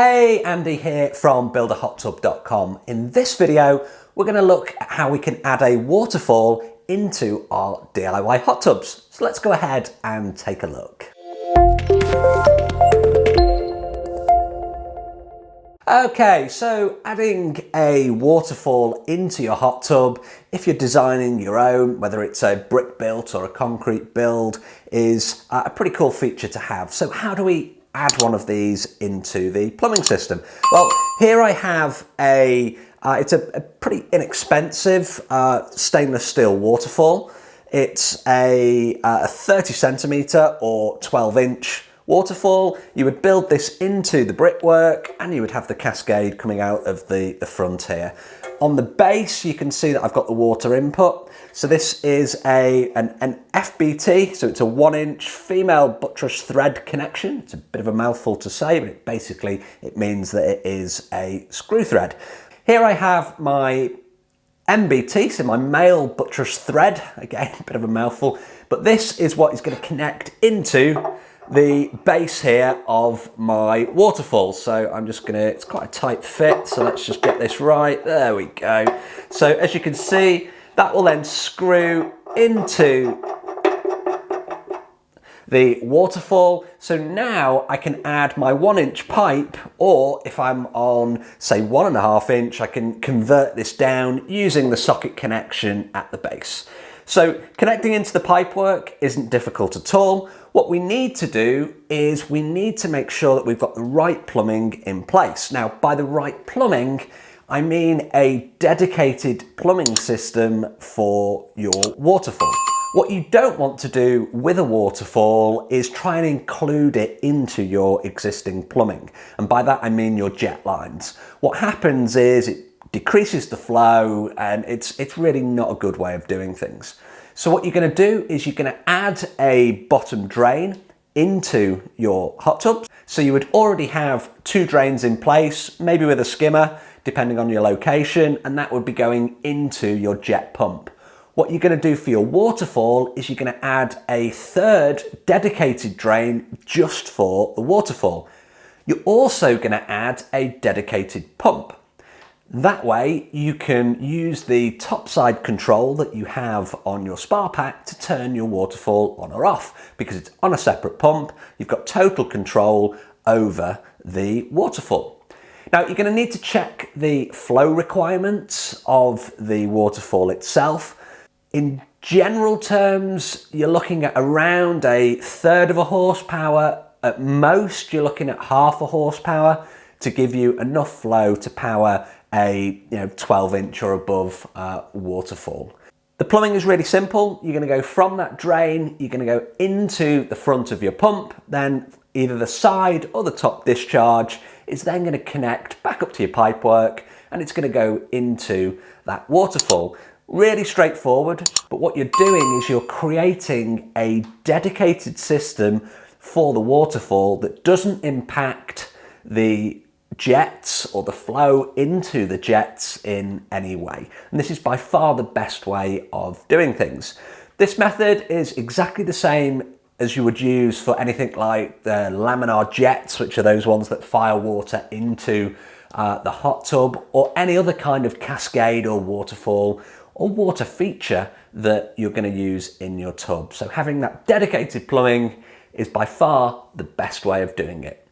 Hey, Andy here from builderhottub.com. In this video, we're going to look at how we can add a waterfall into our DIY hot tubs. So let's go ahead and take a look. Okay, so adding a waterfall into your hot tub, if you're designing your own, whether it's a brick built or a concrete build, is a pretty cool feature to have. So how do we add one of these into the plumbing system? Well, here I have it's a pretty inexpensive stainless steel waterfall. It's a 30 centimetre or 12-inch waterfall. You would build this into the brickwork and you would have the cascade coming out of the front here. On the base, you can see that I've got the water input. So this is an FBT, so it's a 1-inch female buttress thread connection. It's a bit of a mouthful to say, but basically it means that it is a screw thread. Here I have my MBT, so my male buttress thread. Again, a bit of a mouthful, but this is what is going to connect into the base here of my waterfall. So I'm just gonna, it's quite a tight fit, so let's just get this right. There we go. So as you can see, that will then screw into the waterfall. So now I can add my 1-inch pipe, or if I'm on, say, 1.5 inch, I can convert this down using the socket connection at the base. So connecting into the pipework isn't difficult at all. What we need to do is we need to make sure that we've got the right plumbing in place. Now, by the right plumbing, I mean a dedicated plumbing system for your waterfall. What you don't want to do with a waterfall is try and include it into your existing plumbing. And by that, I mean your jet lines. What happens is it decreases the flow, and it's really not a good way of doing things. So what you're going to do is you're going to add a bottom drain into your hot tub. So you would already have 2 drains in place, maybe with a skimmer, depending on your location, and that would be going into your jet pump. What you're going to do for your waterfall is you're going to add a 3rd dedicated drain just for the waterfall. You're also going to add a dedicated pump. That way you can use the topside control that you have on your spa pack to turn your waterfall on or off, because it's on a separate pump. You've got total control over the waterfall. Now you're going to need to check the flow requirements of the waterfall itself. In general terms, you're looking at around a 1/3 of a horsepower. At most, you're looking at 1/2 a horsepower to give you enough flow to power a 12-inch or above waterfall. The plumbing is really simple. You're going to go from that drain, you're going to go into the front of your pump, then either the side or the top discharge is then going to connect back up to your pipework, and it's going to go into that waterfall. Really straightforward, but what you're doing is you're creating a dedicated system for the waterfall that doesn't impact the jets or the flow into the jets in any way. And this is by far the best way of doing things. This method is exactly the same as you would use for anything like the laminar jets, which are those ones that fire water into the hot tub, or any other kind of cascade or waterfall or water feature that you're going to use in your tub. So having that dedicated plumbing is by far the best way of doing it.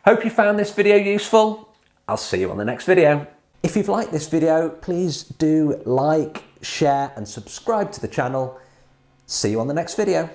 Hope you found this video useful. I'll see you on the next video. If you've liked this video, please do like, share and subscribe to the channel. See you on the next video.